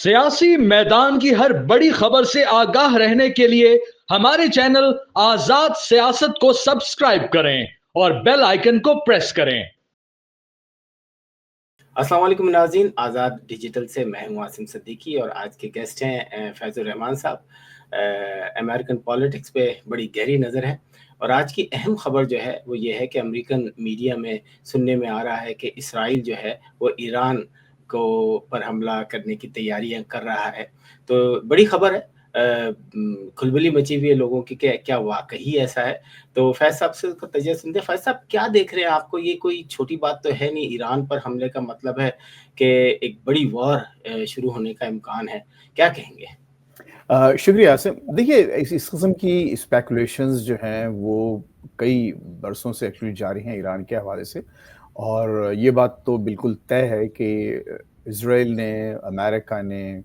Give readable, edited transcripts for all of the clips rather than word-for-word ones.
सियासी मैदान की हर बड़ी खबर से आगाह रहने के लिए हमारे चैनल आजाद सियासत को सब्सक्राइब करें और बेल आइकन को प्रेस करें। अस्सलाम वालेकुम नाज़रीन, आज़ाद डिजिटल से मैं हूं आसिम सिद्दीकी और आज के गेस्ट हैं फैज़ुर रहमान साहब। अमेरिकन पॉलिटिक्स पे बड़ी गहरी नज़र है और आज की अहम खबर जो है वो ये है कि अमेरिकन मीडिया में सुनने में आ रहा है कि इसराइल जो है वो ईरान को पर हमला करने की तैयारियां कर रहा है। तो बड़ी खबर है, खुलबली मची हुई है लोगों की कि क्या वाकई ऐसा है। तो फैज साहब से उसका तजिया सुनते हैं। फैज साहब क्या देख रहे हैं? आपको ये कोई छोटी बात तो है नहीं, ईरान पर हमले का मतलब है कि एक बड़ी वॉर शुरू होने का इम्कान है, क्या कहेंगे? शुक्रिया आसिम। देखिए, इस किस्म की स्पेकुलेशंस जो हैं वो कई बरसों से एक्चुअली जारी हैं ईरान के हवाले से, और ये बात तो बिल्कुल तय है कि इज़राइल ने, अमेरिका ने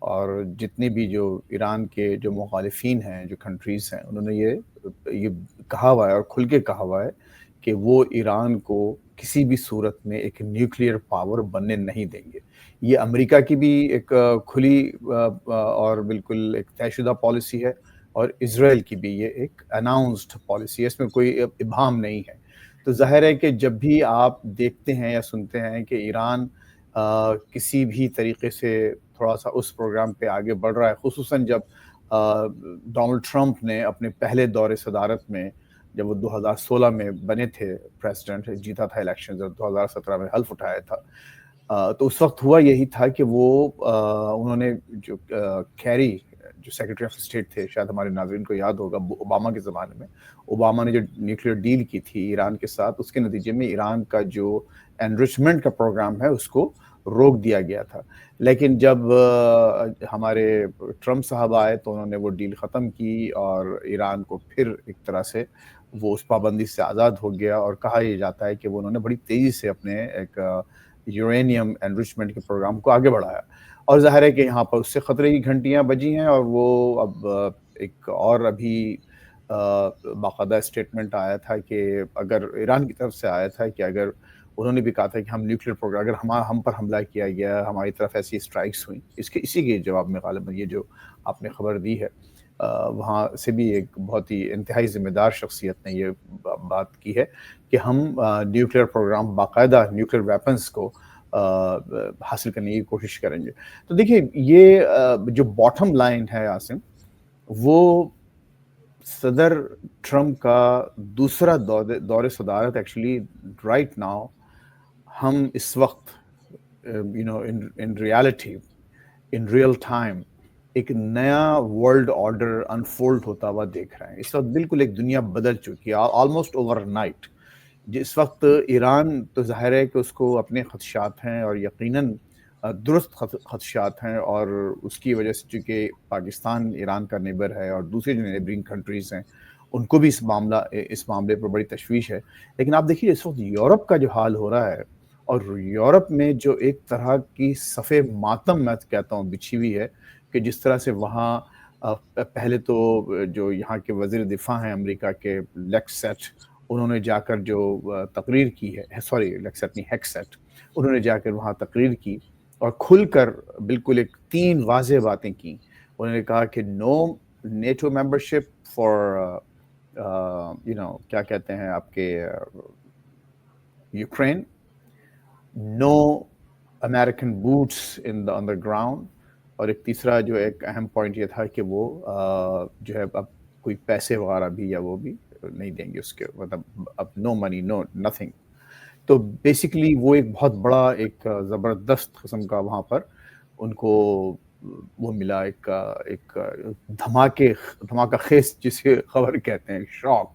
और जितने भी जो ईरान के जो मुखालिफिन हैं, जो कंट्रीज़ हैं, उन्होंने ये कहा हुआ है और खुल के कहा हुआ है कि वो ईरान को किसी भी सूरत में एक न्यूक्लियर पावर बनने नहीं देंगे। ये अमेरिका की भी एक खुली और बिल्कुल एक तयशुदा पॉलिसी है, और इज़राइल की भी ये एक अनाउंस्ड पॉलिसी है, इसमें कोई इबाहम नहीं है। तो ज़ाहिर है कि जब भी आप देखते हैं या सुनते हैं कि ईरान किसी भी तरीके से थोड़ा-सा उस प्रोग्राम पे आगे बढ़ रहा है, ख़ुसूसन जब डोनाल्ड ट्रंप ने अपने पहले दौरे सदारत में, जब वो 2016 में बने थे प्रेसिडेंट, जीता था इलेक्शन, जब 2017 में हल्फ उठाया था, तो उस वक्त हुआ यही था कि वो उन्होंने जो कैरी जो सेक्रेटरी ऑफ स्टेट थे, शायद हमारे नाज़रीन को याद होगा, ओबामा के ज़माने में ओबामा ने जो न्यूक्लियर डील की थी ईरान के साथ, उसके नतीजे में ईरान का जो एनरिचमेंट का प्रोग्राम है उसको रोक दिया गया था। लेकिन जब हमारे ट्रंप साहब आए तो उन्होंने वो डील ख़त्म की और ईरान को फिर एक तरह से वो उस पाबंदी से आज़ाद हो गया, और कहा यह जाता है कि वो उन्होंने बड़ी तेज़ी से अपने एक यूरेनियम एनरिचमेंट के प्रोग्राम को आगे बढ़ाया। और ज़ाहिर है कि यहाँ पर उससे ख़तरे की घंटियाँ बजी हैं, और वो अब एक और अभी बाकायदा स्टेटमेंट आया था कि अगर ईरान की तरफ से आया था कि अगर उन्होंने भी कहा था कि हम न्यूक्लियर प्रोग्राम, अगर हम पर हमला किया गया, हमारी तरफ ऐसी स्ट्राइक्स हुई, इसी के जवाब में ग़ालिबन ये जो आपने ख़बर दी है, वहाँ से भी एक बहुत ही इंतहाई ज़िम्मेदार शख्सियत ने ये बात की है कि हम न्यूक्लियर प्रोग्राम, बाकायदा न्यूक्लियर वेपन्स को हासिल करने की कोशिश करेंगे। तो देखिए, ये जो बॉटम लाइन है आसिम, वो सदर ट्रंप का दूसरा दौरे सदारत एक्चुअली राइट नाउ, हम इस वक्त in reality, in real time एक नया वर्ल्ड ऑर्डर अनफोल्ड होता हुआ देख रहे हैं। इस वक्त बिल्कुल एक दुनिया बदल चुकी है, ऑलमोस्ट ओवरनाइट। जिस वक्त ईरान, तो ज़ाहिर है कि उसको अपने खदशात हैं, और यकीनन दुरुस्त खदशात हैं, और उसकी वजह से चूँकि पाकिस्तान ईरान का नेबर है और दूसरी जो नेबरिंग कंट्रीज़ हैं उनको भी इस मामले पर बड़ी तशवीश है। लेकिन आप देखिए इस वक्त यूरोप का जो हाल हो रहा है, और यूरोप में जो एक तरह की सफ़े मातम मैं कहता हूँ बिछी हुई है, कि जिस तरह से वहाँ पहले तो जो यहाँ के वज़ीर दिफ़ा हैं अमेरिका के, लेक्सेट, उन्होंने जाकर जो तकरीर की है, सॉरी लेक्सेट नहीं, हेक्सेट, उन्होंने जाकर वहाँ तकरीर की और खुलकर बिल्कुल एक 3 वाज़ेह बातें की। उन्होंने कहा कि नो नेटो मेंबरशिप फॉर क्या कहते हैं आपके Ukraine, no American boots on the ground, और एक तीसरा जो एक अहम पॉइंट ये था कि वो जो है अब कोई पैसे वगैरह भी या वो भी नहीं देंगे उसके, मतलब अब नो मनी, नो नथिंग। तो बेसिकली वो एक बहुत बड़ा एक ज़बरदस्त किस्म का वहाँ पर उनको वो मिला, एक धमाका खेस जिसे खबर कहते हैं, शॉक।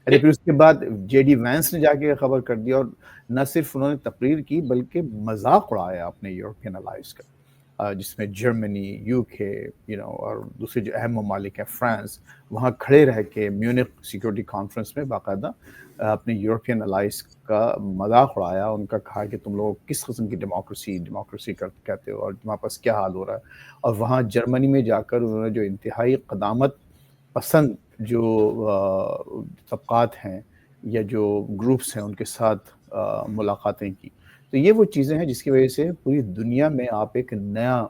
अरे फिर उसके बाद जेडी वैंस ने जाके खबर कर दिया, और न सिर्फ उन्होंने तकरीर की बल्कि मजाक उड़ाया अपने यूरोपियन अलाइज का, जिसमें जर्मनी, यूके, और दूसरे जो अहम ममालिक हैं, फ्रांस, वहाँ खड़े रह के म्यूनिख सिक्योरिटी कॉन्फ्रेंस में बाकायदा अपने यूरोपियन अलाइज का मजाक उड़ाया। उनका कहा कि तुम लोग किस किस्म की डेमोक्रेसी कहते हो, और तुम्हारे पास क्या हाल हो रहा है। और वहाँ जर्मनी में जाकर उन्होंने जो इंतहाई क़दामत पसंद जो तबक़ात हैं या जो ग्रुप्स हैं उनके साथ मुलाकातें की। तो ये वो चीज़ें हैं जिसकी वजह से पूरी दुनिया में आप एक नया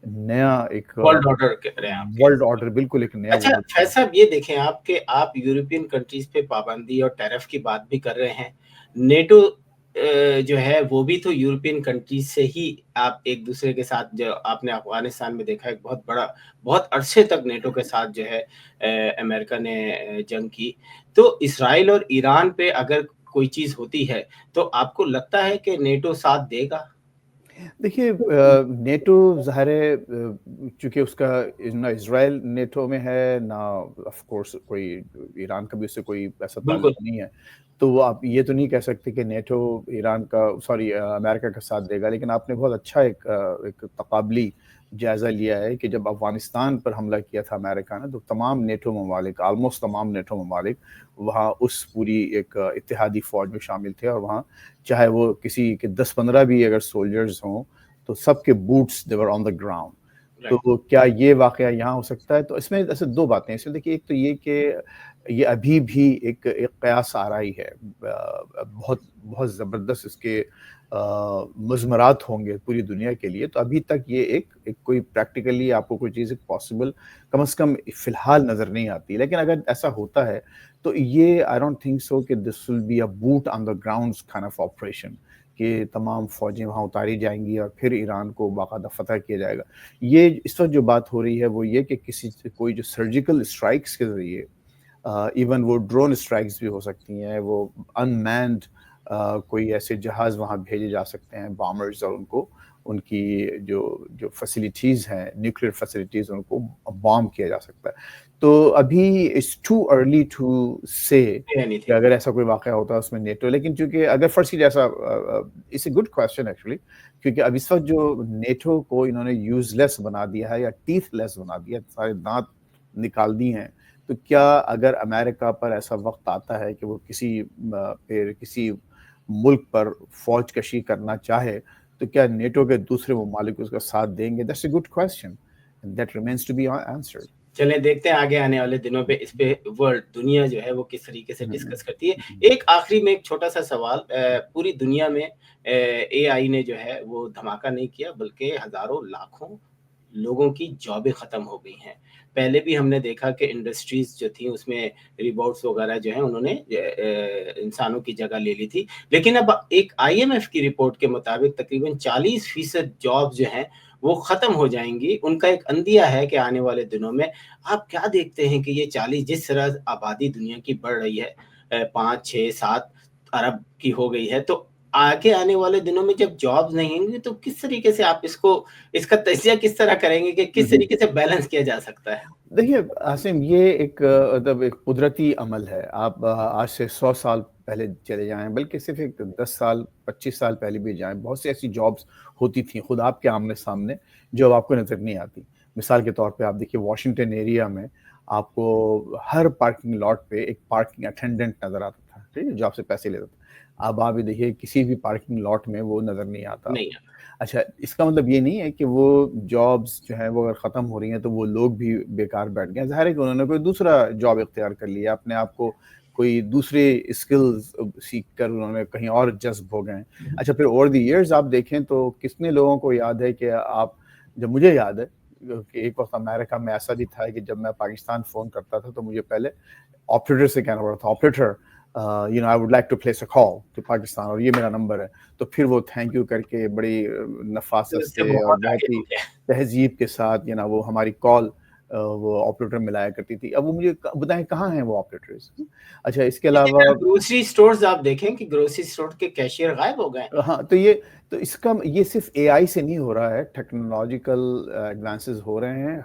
نیا ایک वर्ल्ड ऑर्डर कह रहे हैं आप? वर्ल्ड ऑर्डर, बिल्कुल एक नया अच्छा वर्ल्ड फैज साहब, ये देखें आप कि आप यूरोपियन कंट्रीज पे पाबंदी और टैरिफ की बात भी कर रहे हैं। नेटो जो है वो भी तो यूरोपियन कंट्रीज से ही आप एक दूसरे के साथ, जो आपने अफगानिस्तान में देखा, एक बहुत बड़ा, बहुत अरसे तक नेटो के साथ जो है अमेरिका ने जंग की। तो इसराइल और ईरान पे अगर कोई चीज होती है तो आपको लगता है कि नेटो साथ देगा? देखिए नेटो ज़ाहिर है चूँकि उसका ना इज़राइल नेटो में है, ना ऑफ कोर्स कोई ईरान का भी उससे कोई ऐसा बिल्कुल। ताल्लुक नहीं है। तो वो आप ये तो नहीं कह सकते कि नेटो ईरान का सॉरी अमेरिका का साथ देगा। लेकिन आपने बहुत अच्छा एक तक़ाबली जायज़ा लिया है कि जब अफ़गानिस्तान पर हमला किया था अमेरिका ने, तो तमाम नेटो ममालिक, ऑलमोस्ट तमाम नेटो ममालिक वहाँ उस पूरी एक इत्तेहादी फ़ौज में शामिल थे, और वहाँ चाहे वो किसी के 10-15 भी अगर सोल्जर्स हों, तो सबके boots they were on the ground. तो क्या ये वाक़या यहाँ हो सकता है? तो इसमें ऐसे 2 बातें हैं। इसमें देखिए, एक तो ये कि ये अभी भी एक क़यास आ रही है। बहुत बहुत ज़बरदस्त इसके मुज़मरात होंगे पूरी दुनिया के लिए। तो अभी तक ये एक कोई प्रैक्टिकली आपको कोई चीज़ पॉसिबल कम से कम फ़िलहाल नज़र नहीं आती। लेकिन अगर ऐसा होता है, तो ये आई डोंट थिंक सो कि this will be a boot on the grounds kind of operation, कि तमाम फ़ौजें वहाँ उतारी जाएँगी और फिर ईरान को बाकायदा फ़तह किया जाएगा। ये इस वक़्त जो बात हो रही है वो ये कि कोई जो सर्जिकल स्ट्राइक्स के ज़रिए, इवन वो ड्रोन स्ट्राइक्स भी हो सकती हैं, वो अनमैन्ड कोई ऐसे जहाज़ वहाँ भेजे जा सकते हैं, बॉम्बर्स, और उनको उनकी जो फैसिलिटीज़ हैं, न्यूक्लियर फैसिलिटीज़, उनको बॉम्ब किया जा सकता है। तो अभी इट्स टू अर्ली टू से कि अगर ऐसा कोई वाक़या होता है उसमें नेटो, लेकिन चूँकि अगर फर्स्ट चीज़ ऐसा it's a good question actually, क्योंकि अब इस वक़्त जो नेटो को इन्होंने यूज़लेस बना दिया है या टीथलेस बना दिया, सारे दाँत निकाल दिए हैं, तो क्या अगर अमेरिका पर ऐसा वक़्त आता है कि वो किसी मुल्क पर फ़ौज कशी करना चाहे, तो क्या नेटो के दूसरे ममालिक उसका साथ देंगे? That's a good question, that remains to be answered. चलें देखते हैं आगे आने वाले दिनों पे इस पे वर्ल्ड दुनिया जो है वो किस तरीके से डिस्कस करती है। एक आखिरी में एक छोटा सा सवाल, पूरी दुनिया में एआई ने जो है वो धमाका नहीं किया, बल्कि हज़ारों लाखों लोगों की जॉबें ख़त्म हो गई हैं। पहले भी हमने देखा कि इंडस्ट्रीज़ जो थी उसमें रोबोट्स वग़ैरह जो हैं उन्होंने इंसानों की जगह ले ली थी। लेकिन अब एक आईएमएफ की रिपोर्ट के मुताबिक तकरीबन 40% जॉब जो हैं वो ख़त्म हो जाएँगी। उनका एक अंदिया है कि आने वाले दिनों में आप क्या देखते हैं कि ये 40, जिस तरह आबादी दुनिया की बढ़ रही है, 5, 6, 7 अरब की हो गई है, तो आगे आने वाले दिनों में जब जॉब्स नहीं होंगी तो किस तरीके से आप इसका तजिया किस तरह करेंगे कि किस तरीके से बैलेंस किया जा सकता है? देखिए आसिम, ये एक मतलब एक कुदरती अमल है। आप आज से 100 साल पहले चले जाएँ, बल्कि सिर्फ़ एक 10 साल, 25 साल पहले भी जाएँ, बहुत सी ऐसी जॉब्स होती थीं खुद आपके आमने-सामने, जो अब आपको नज़र नहीं आती। मिसाल के तौर पे आप देखिए, वाशिंगटन एरिया में आपको हर पार्किंग लॉट पे एक पार्किंग अटेंडेंट नज़र आता था, ठीक है? जो आपसे पैसे लेता था। अब आप ये देखिए, किसी भी पार्किंग लॉट में वो नज़र नहीं आता नहीं। आपको। अच्छा, इसका मतलब ये नहीं है कि वो जॉब्स जो हैं वो अगर ख़त्म हो रही हैं तो वो लोग भी बेकार बैठ गए हैं। ज़ाहिर है कि उन्होंने कोई दूसरा जॉब इख्तियार कर लिया, अपने आप को कोई दूसरे स्किल्स सीख कर उन्होंने कहीं और जज़्ब हो गए हैं। अच्छा, फिर ओवर द इयर्स आप देखें तो कितने लोगों को याद है कि आप, जब मुझे याद है कि एक वक़्त अमेरिका में ऐसा भी था कि जब मैं पाकिस्तान फ़ोन करता था तो मुझे पहले ऑपरेटर से कहना पड़ता था, operator I would like to place a call to Pakistan, और ये मेरा नंबर है। तो फिर वो थैंक यू करके बड़ी नफ़ासत तो इससे से और बहुत बहुत आगे ही हो गया। तहज़ीब के साथ वो हमारी कॉल वो ऑपरेटर मिलाया करती थी। अब वो मुझे बताएँ कहाँ हैं वो ऑपरेटर्स? अच्छा, इसके इसी अलावा तरह ग्रोसरी स्टोर्स आप देखें कि ग्रोसरी स्टोर के कैशियर गायब हो गए। हाँ, तो ये सिर्फ़ एआई से नहीं हो रहा है, टेक्नोलॉजिकल एडवांसेस हो रहे हैं।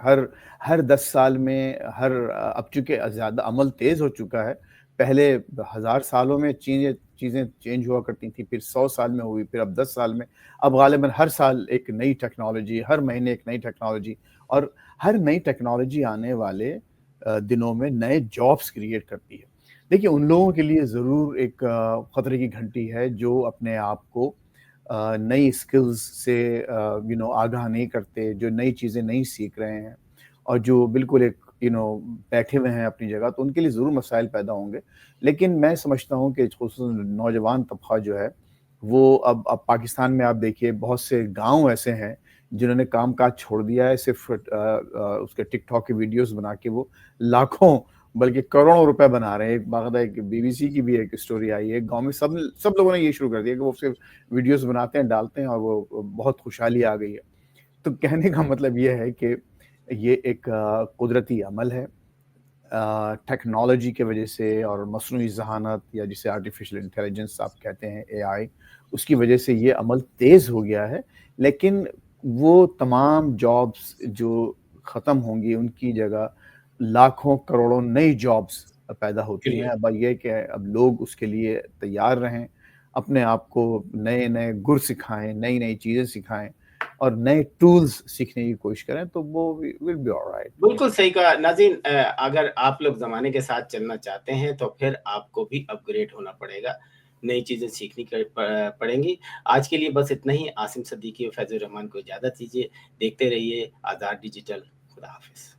हर 10 साल में अब चूँकि ज़्यादा अमल तेज़ हो चुका है। पहले 1000 सालों में चीज़ें चेंज हुआ करती थी, फिर 100 साल में हुई, फिर अब 10 साल में। अब ग़ालिबन हर साल एक नई टेक्नोलॉजी, हर महीने एक नई टेक्नोलॉजी, और हर नई टेक्नोलॉजी आने वाले दिनों में नए जॉब्स क्रिएट करती है। देखिए, उन लोगों के लिए ज़रूर एक ख़तरे की घंटी है जो अपने आप को नई स्किल्स से आगाह नहीं करते, जो नई चीज़ें नहीं सीख रहे हैं, और जो बिल्कुल एक बैठे हुए हैं अपनी जगह, तो उनके लिए ज़रूर मसाइल पैदा होंगे। लेकिन मैं समझता हूँ कि ख़ुसूसन नौजवान तबक़ा जो है, वो अब पाकिस्तान में आप देखिए बहुत से गाँव ऐसे हैं जिन्होंने काम काज छोड़ दिया है, सिर्फ उसके टिकटॉक की वीडियोस बना के वो लाखों बल्कि करोड़ों रुपए बना रहे हैं। एक बाकायदा एक बीबीसी की भी एक स्टोरी आई है, गांव में सब लोगों ने ये शुरू कर दिया कि वो सिर्फ वीडियोस बनाते हैं, डालते हैं और वो बहुत खुशहाली आ गई है। तो कहने का मतलब ये है कि ये एक कुदरती अमल है, टेक्नोलॉजी के वजह से और मसनूई ज़हानत या जिसे आर्टिफिशियल इंटेलिजेंस आप कहते हैं, एआई, उसकी वजह से ये अमल तेज़ हो गया है। लेकिन वो तमाम जॉब्स जो ख़त्म होंगी, उनकी जगह लाखों करोड़ों नई जॉब्स पैदा होती हैं। अब ये कि अब लोग उसके लिए तैयार रहें, अपने आप को नए-नए गुर सिखाएँ, नई-नई चीज़ें सिखाएँ और नए टूल्स सीखने की कोशिश करें, तो वो विल बी ऑलराइट। बिल्कुल सही कहा नाज़रीन। अगर आप लोग ज़माने के साथ चलना चाहते हैं तो फिर आपको भी अपग्रेड होना पड़ेगा, नई चीज़ें सीखनी पड़ेंगी। आज के लिए बस इतना ही। आसिम सिद्दीकी और फैज़ुर रहमान को इजाज़त दीजिए। देखते रहिए आज़ाद डिजिटल। खुदा हाफ़िज़।